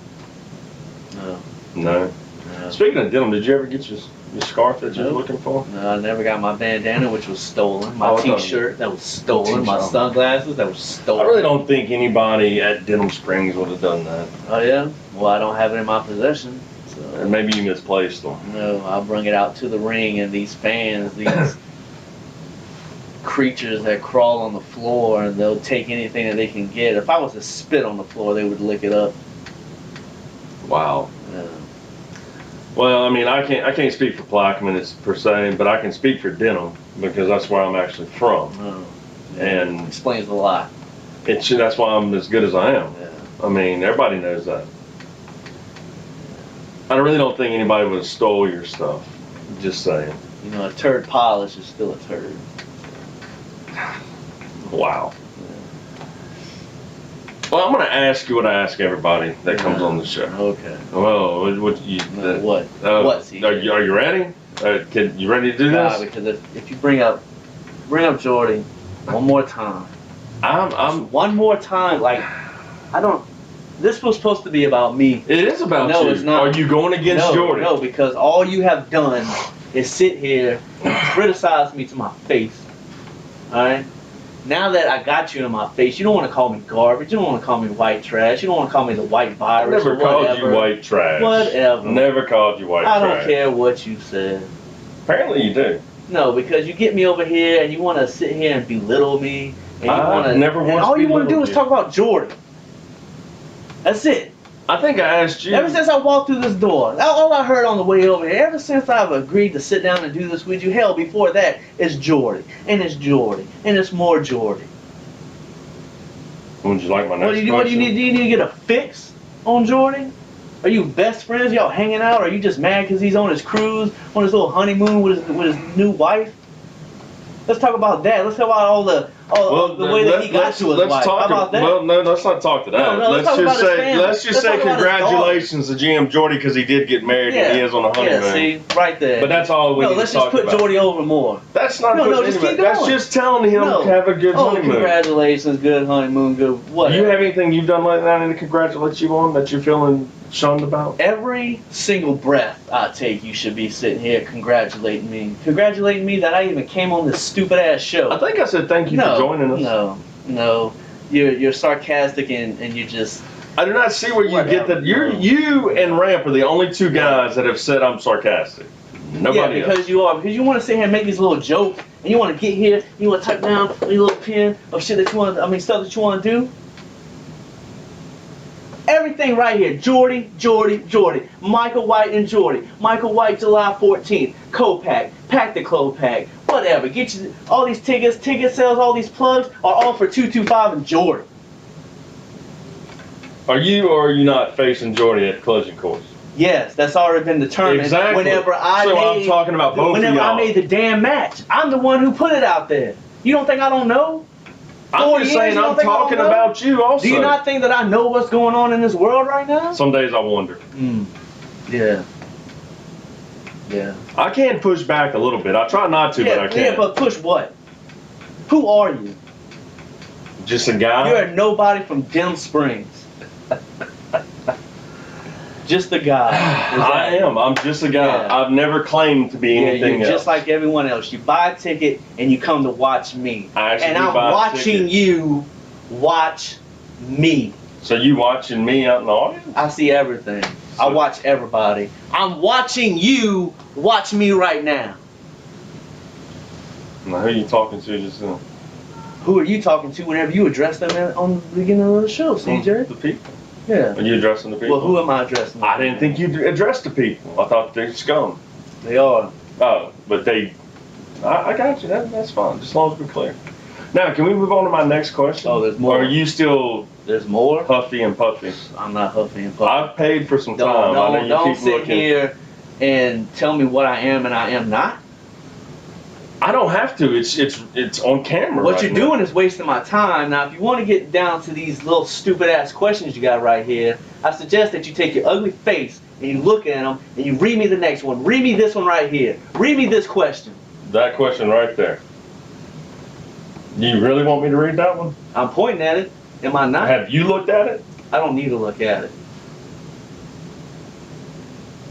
No, No. no. Speaking of denim, did you ever get The scarf that you're Nope. looking for? No, I never got my bandana, which was stolen. My Oh, okay. T-shirt, that was stolen. My T-shirt. sunglasses, that was I stolen. really don't think anybody at Denham Springs would have done that. Oh yeah? Well, I don't have it in my possession. So And maybe you misplaced them. no, I'll bring it out to the ring, and these fans, these creatures that crawl on the floor, and they'll take anything that they can get. If I was to spit on the floor, they would lick it up. Wow. Yeah. Well, I mean, I can't speak for Plaquemine per se, but I can speak for Denham because that's where I'm actually from, No. and Explains a lot. that's why I'm as good as I am. Yeah. I mean, everybody knows that. I really don't think anybody would have stole your stuff. Just saying. You know, a turd polish is still a turd. Wow. Well, I'm going to ask you what I ask everybody that comes on the show. Okay. Well, what you? No, what? What, CJ? Are you ready? You ready to do Nah, this? because if you bring up Jordy one more time, I'm. one more time, like, I don't. This was supposed to be about me. It is about No, you. it's not. Are you going against No, Jordan? no, because all you have done is sit here and criticize me to my face. All right. Now that I got you in my face, you don't want to call me garbage. You don't want to call me white trash. You don't want to call me the white I virus. never or called whatever. you white trash. Whatever. Never called you white I trash. don't care what you said. Apparently you do. No, because you get me over here and you want to sit here and belittle me. And you I want to. never once All you want to do belittled is you. talk about Jordan. That's it. I think I asked you. Ever since I walked through this door, all I heard on the way over here, ever since I've agreed to sit down and do this with you, hell, before that, it's Jordy, and it's Jordy, and it's more Jordy. Would you like my next What do you question? need? Do you need to get a fix on Jordy? Are you best friends? Y'all hanging out? Or are you just mad because he's on his cruise, on his little honeymoon with his new wife? Let's talk about that. Let's talk about the way that he got to his wife. How about that? Well, no, let's not talk to that. No, let's talk about his family. Let's just Let's say talk about his congratulations to GM Jordy because he did get married and he is on a honeymoon. Yeah, see, right there. But that's all we No, need let's to just talk put about. Jordy over more. That's not No, putting just anybody- keep That's going. just telling him No. to have a good Oh, honeymoon. congratulations, good honeymoon, good Do whatever. you have anything you've done like that I need to congratulate you on that you're feeling shunned about? Every single breath I take, you should be sitting here congratulating me. Congratulating me that I even came on this stupid ass show. I think I said thank you for joining us. No. You're sarcastic and you're just. I do not see where you Whatever. get that. You and Ramp are the only two guys that have said I'm sarcastic. Nobody Yeah, because else. you are. Because you want to sit here and make these little jokes, and you want to get here, you want to type down on your little pen of shit that you want. Stuff that you want to do. Everything right here. Jordy. Michael White and Jordy. Michael White, July 14th. Co-pack. Pack the Clo-pack. Whatever. Get you all these tickets, ticket sales, all these plugs are all for 225 and Jordy. Are you or are you not facing Jordy at collision course? Yes, that's already been determined. Exactly. Whenever I So made, I'm talking about both of whenever I y'all. made the damn match, I'm the one who put it out there. You don't think I don't know? I'm 4 just years, saying you don't I'm think I don't talking know? about you also. Do you not think that I know what's going on in this world right now? Some days I wonder. Yeah. Yeah. I can push back a little bit. I try not to, but I can. Yeah, but push what? Who are you? Just a guy? You're a nobody from Denham Springs. Just a guy. I am. I'm just a guy. Yeah. I've never claimed to be Yeah, anything you're else. just like everyone else. You buy a ticket and you come to watch me. I actually And do I'm buy a watching ticket. you watch me. So you watching me out in the audience? I see everything. I watch everybody. I'm watching you watch me right now. Now, who are you talking to just now? Who are you talking to whenever you address them on the beginning of the show, CJ? The people. Yeah. Are you addressing the people? Well, who am I addressing? I didn't think you addressed the people. I thought they're scum. They are. Oh, but they... I got you. That's fine. Just as long as we're clear. Now, can we move on to my next question? Oh, there's more. Or are you still There's more? huffy and puffy? I'm not huffy and puffy. I've paid for some time. I know you Don't keep sit looking. here and tell me what I am and I am not. I don't have to. It's on camera. What right you're now. doing is wasting my time. Now, if you want to get down to these little stupid ass questions you got right here, I suggest that you take your ugly face and you look at them and you read me the next one. Read me this one right here. Read me this question. That question right there. Do you really want me to read that one? I'm pointing at it. Am I not? Have you looked at it? I don't need to look at it.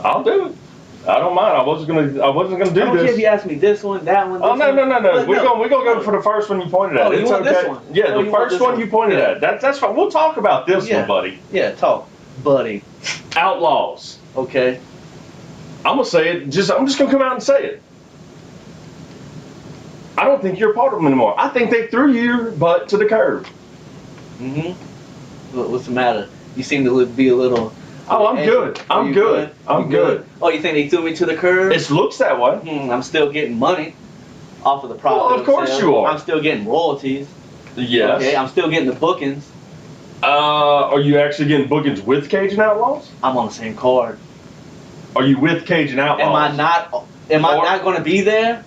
I'll do it. I don't mind. I wasn't gonna do I don't care if this. you ask me this one, that one. This Oh no one. no no no! But We're gonna go for the first one you pointed at. Oh, you It's want okay. this one? Yeah, Oh, the you want first this one one? you pointed Yeah. at. That's fine. We'll talk about this Yeah. one, buddy. Yeah, talk, buddy. Outlaws. Okay. I'm gonna say it. I'm just gonna come out and say it. I don't think you're a part of them anymore. I think they threw your butt to the curb. What's the matter? You seem to be a little. Oh, I'm good. I'm good. I'm good. Oh, you think they threw me to the curb? It looks that way. I'm still getting money off of the profit. Well, of course sales. you are. I'm still getting royalties. Yes. Okay, I'm still getting the bookings. Are you actually getting bookings with Cajun Outlaws? I'm on the same card. Are you with Cajun Outlaws? Am I not? Am I not going to be there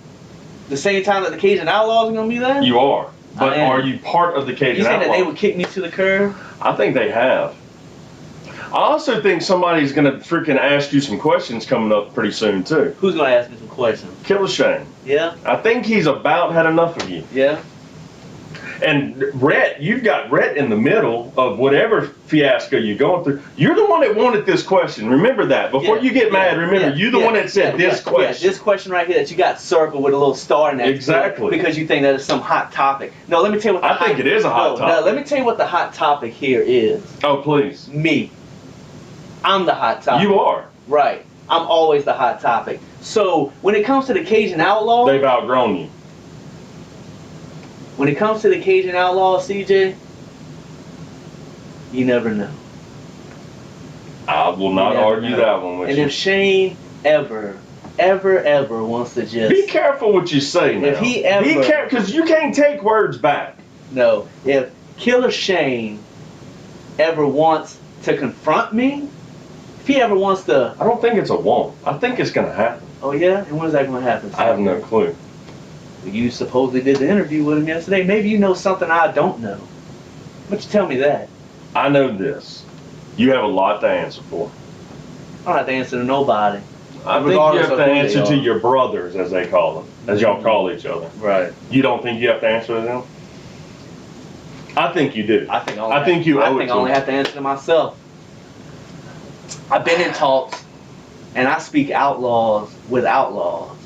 the same time that the Cajun Outlaws are going to be there? You are. But I am. are you part of the Cajun You think Outlaws? that they would kick me to the curb? I think they have. I also think somebody's going to freaking ask you some questions coming up pretty soon, too. Who's going to ask me some questions? Killer Shane. Yeah? I think he's about had enough of you. Yeah? And Rhett, you've got Rhett in the middle of whatever fiasco you're going through. You're the one that wanted this question. Remember that. Before you get mad, remember, you're the one that said this question. Yeah, this question right here that you got circled with a little star in that. Exactly. Because you think that is some hot topic. No, let me tell you what the I think it is a hot topic. No, let me tell you what the hot topic here is. Oh, please. Me. I'm the hot topic. You are. Right. I'm always the hot topic. So, when it comes to the Cajun Outlaws, They've outgrown you. when it comes to the Cajun Outlaws, CJ, you never know. I will not argue that one with And you. if Shane ever wants to just... Be careful what you say now. If he ever... Be careful, because you can't take words back. No, if Killer Shane ever wants to confront me, if he ever wants to... I don't think it's a won't. I think it's going to happen. Oh yeah? And when is that going to happen? I have no clue. You supposedly did the interview with him yesterday. Maybe you know something I don't know. But you tell me that. I know this. You have a lot to answer for. I don't have to answer to nobody. I think you Regardless have of to who they answer to are. your brothers, as they call them, as y'all call each other. Right. You don't think you have to answer to them? I think you do. I think you I owe it think to I only them. have to answer to myself. I've been in talks, and I speak outlaws with outlaws.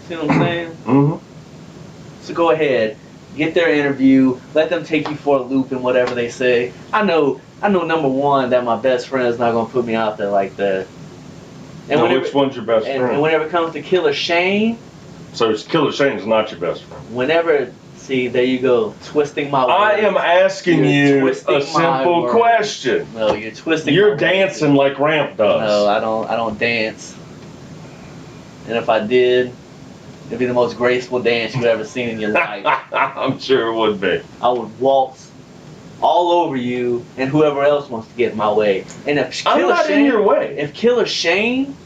See what I'm saying? Mm-hmm. So go ahead, get their interview, let them take you for a loop in whatever they say. I know number one that my best friend is not gonna put me out there like that. And Now, whenever, which one's your best friend? and whenever it comes to Killer Shane, So it's Killer Shane's not your best friend. see, there you go, twisting my words. I am asking You're you twisting a my simple words. question. No, you're twisting. You're my words. dancing like Ramp does. No, I don't dance. And if I did, it'd be the most graceful dance you've ever seen in your life. I'm sure it would be. I would waltz all over you and whoever else wants to get in my way. And if I'm Killer not Shane, in your way. if Killer Shane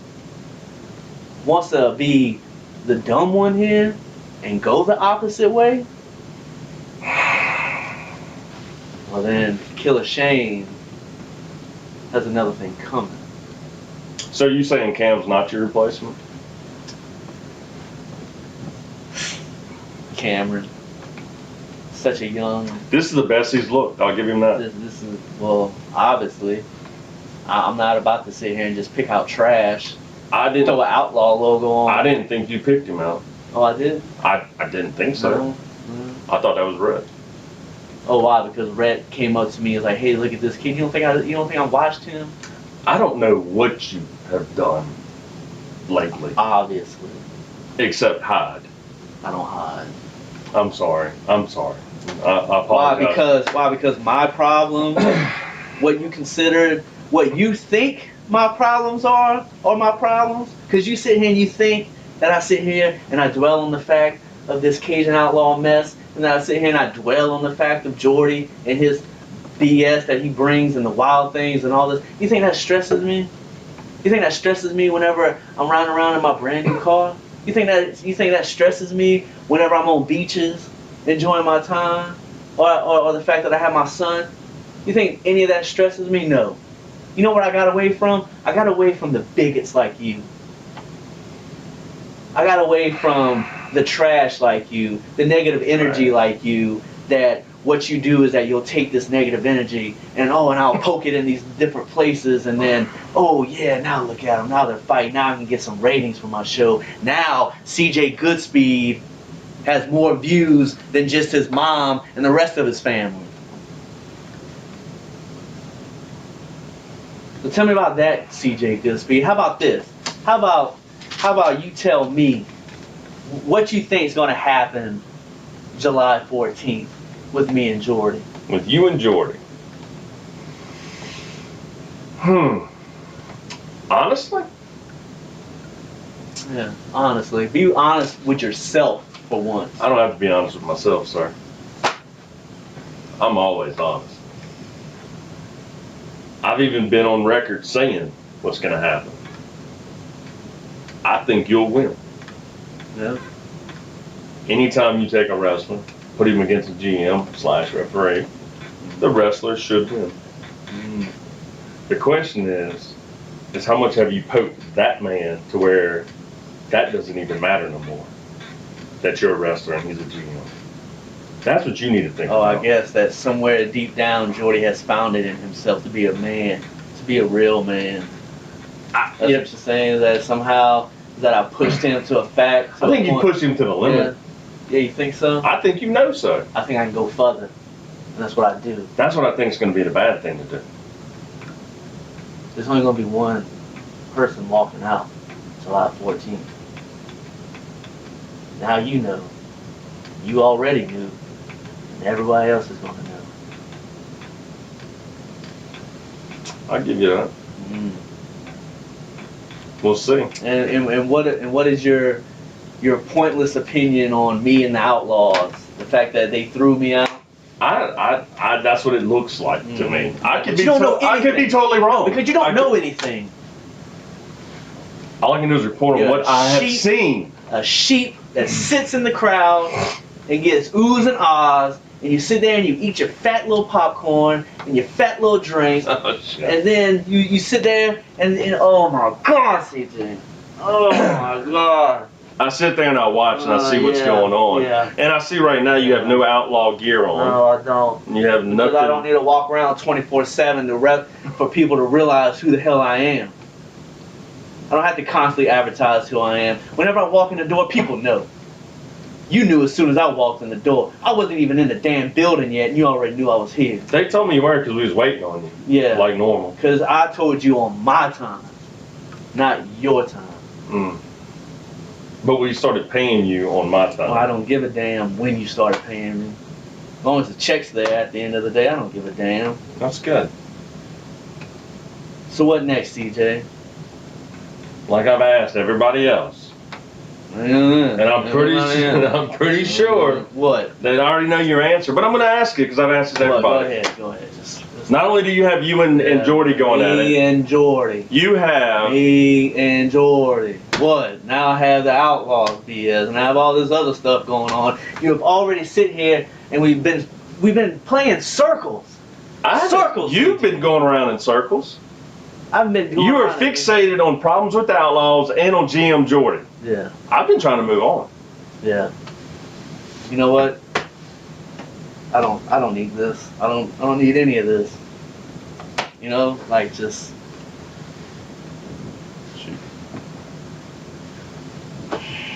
wants to be the dumb one here and go the opposite way, well then Killer Shane has another thing coming. So you saying Cam's not your replacement? Cameron, such a young. This is the best he's looked. I'll give him that. This is, well, obviously, I'm not about to sit here and just pick out trash. I didn't. Throw an outlaw logo on. I didn't think you picked him out. Oh, I did? I didn't think so. No. I thought that was Red. Oh, why? Because Rhett came up to me and was like, "Hey, look at this kid. You don't think I watched him?" I don't know what you have done lately, Obviously, except hide. I don't hide. I'm sorry. I Why? apologize. Because my problems, what you think my problems are my problems. Because you sit here and you think that I sit here and I dwell on the fact of this Cajun Outlaw mess, and then I sit here and I dwell on the fact of Jordy and his BS that he brings and the wild things and all this. You think that stresses me? You think that stresses me whenever I'm riding around in my brand new car? You think that stresses me whenever I'm on beaches enjoying my time, or the fact that I have my son? You think any of that stresses me? No. You know what I got away from? I got away from the bigots like you. I got away from the trash like you, the negative energy like you, that what you do is that you'll take this negative energy and I'll poke it in these different places, and then oh yeah, now look at them, now they're fighting, now I can get some ratings for my show. Now CJ Goodspeed has more views than just his mom and the rest of his family. So tell me about that, CJ Goodspeed. How about this? How about you tell me what you think is going to happen July 14th with me and Jordy? With you and Jordy. Honestly? Yeah, honestly. Be honest with yourself for once. I don't have to be honest with myself, sir. I'm always honest. I've even been on record saying what's going to happen. I think you'll win. Yeah. Anytime you take a wrestler, put him against a GM/referee, the wrestler should win. The question is how much have you poked that man to where that doesn't even matter no more? That you're a wrestler and he's a GM. That's what you need to think about. I guess that somewhere deep down, Jordy has found it in himself to be a man, to be a real man. That's what you're saying, that somehow that I pushed him to a fact. I think you pushed him to the limit. Yeah, you think so? I think you know so. I think I can go further, and that's what I do. That's what I think is going to be the bad thing to do. There's only going to be one person walking out July 14th. Now you know. You already knew. And everybody else is going to know. I'll give you that. We'll see. And what is your pointless opinion on me and the Outlaws? The fact that they threw me out? I that's what it looks like to me. I could be I could be totally wrong. Because you don't know anything. All I can do is report on what I have seen. A sheep that sits in the crowd and gets oohs and ahs, and you sit there and you eat your fat little popcorn and your fat little drink, and then you sit there and oh my God, CJ. Oh my God. I sit there and I watch and I see what's going on. Yeah. And I see right now you have no outlaw gear on. No, I don't. You have nothing. Because I don't need to walk around 24/7 for people to realize who the hell I am. I don't have to constantly advertise who I am. Whenever I walk in the door, people know. You knew as soon as I walked in the door. I wasn't even in the damn building yet, and you already knew I was here. They told me you weren't because we was waiting on you. Yeah. Like normal. Because I told you on my time, not your time. But we started paying you on my time. Well, I don't give a damn when you started paying me. As long as the check's there at the end of the day, I don't give a damn. That's good. So what next, CJ? Like I've asked everybody else. And I'm pretty sure what? They already know your answer. But I'm going to ask it because I've asked it to everybody. Go ahead. Just not only do you have you and Jordy going at it. Me and Jordy. You have. Me and Jordy. What? Now I have the Outlaws BS, and I have all this other stuff going on. You have already sit here and we've been playing circles. Circles. You've been going around in circles. I've been going You are fixated on problems with the Outlaws and on GM Jordy. Yeah. I've been trying to move on. Yeah. You know what? I don't need this. I don't need any of this. You know, like just.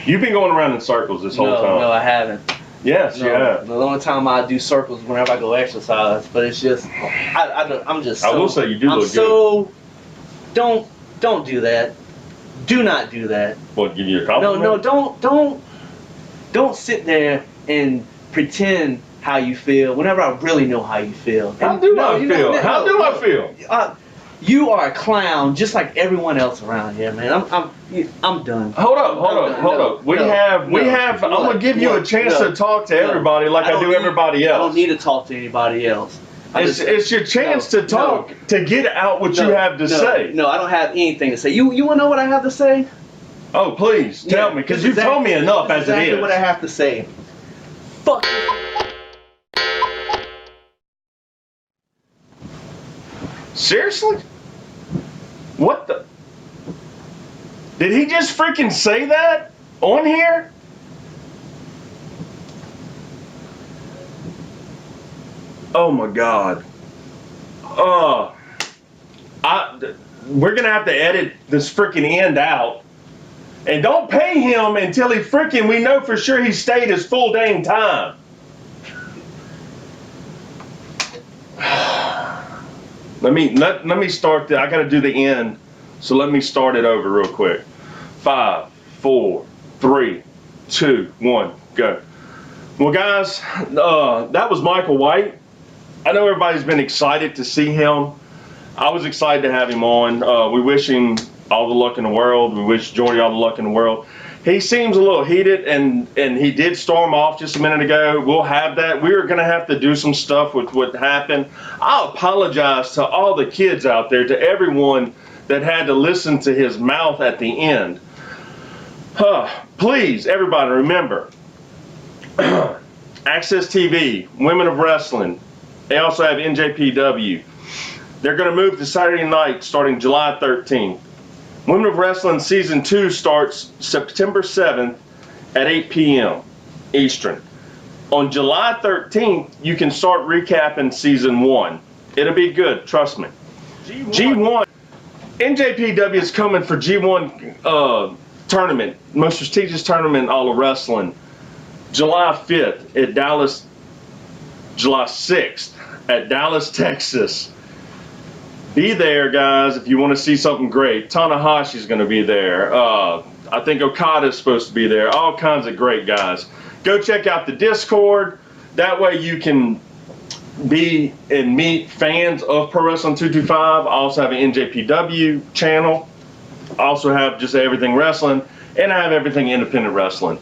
You've been going around in circles this whole time. No, I haven't. Yes, you have. The only time I do circles is whenever I go exercise, but it's just I'm just. I will say you do look good. So don't do that. Do not do that. What, give you a compliment? No, don't sit there and pretend how you feel whenever I really know how you feel. How do I feel? You are a clown just like everyone else around here, man. I'm done. Hold up. We have. I'm gonna give you a chance to talk to everybody like I do everybody else. I don't need to talk to anybody else. It's your chance to talk, to get out what you have to say. No, I don't have anything to say. You want to know what I have to say? Oh, please, tell me, because you've told me enough as it is. Exactly what I have to say. Fuck. Seriously? What the? Did he just freaking say that on here? Oh my God. We're gonna have to edit this freaking end out. And don't pay him until we know for sure he stayed his full dang time. Let me start I gotta do the end. So let me start it over real quick. 5, 4, 3, 2, 1, go. Well, guys, that was Michael White. I know everybody's been excited to see him. I was excited to have him on. We wish him all the luck in the world. We wish Jordy all the luck in the world. He seems a little heated, and he did storm off just a minute ago. We'll have that. We're going to have to do some stuff with what happened. I apologize to all the kids out there, to everyone that had to listen to his mouth at the end. Please, everybody, remember, Access TV, Women of Wrestling, they also have NJPW. They're going to move to Saturday night starting July 13th. Women of Wrestling Season 2 starts September 7th at 8 p.m. Eastern. On July 13th, you can start recapping Season 1. It'll be good, trust me. G1. NJPW is coming for G1 tournament, most prestigious tournament in all of wrestling. July 5th at Dallas, July 6th at Dallas, Texas. Be there, guys, if you want to see something great. Tanahashi's going to be there. I think Okada's supposed to be there. All kinds of great guys. Go check out the Discord. That way you can be and meet fans of Pro Wrestling 225. I also have an NJPW channel. I also have just Everything Wrestling. And I have Everything Independent Wrestling.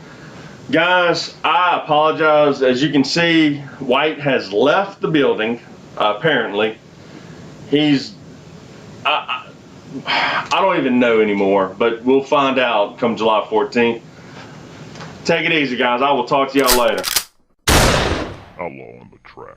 Guys, I apologize. As you can see, White has left the building, apparently. I don't even know anymore, but we'll find out come July 14th. Take it easy, guys. I will talk to y'all later. Outlaw on the track.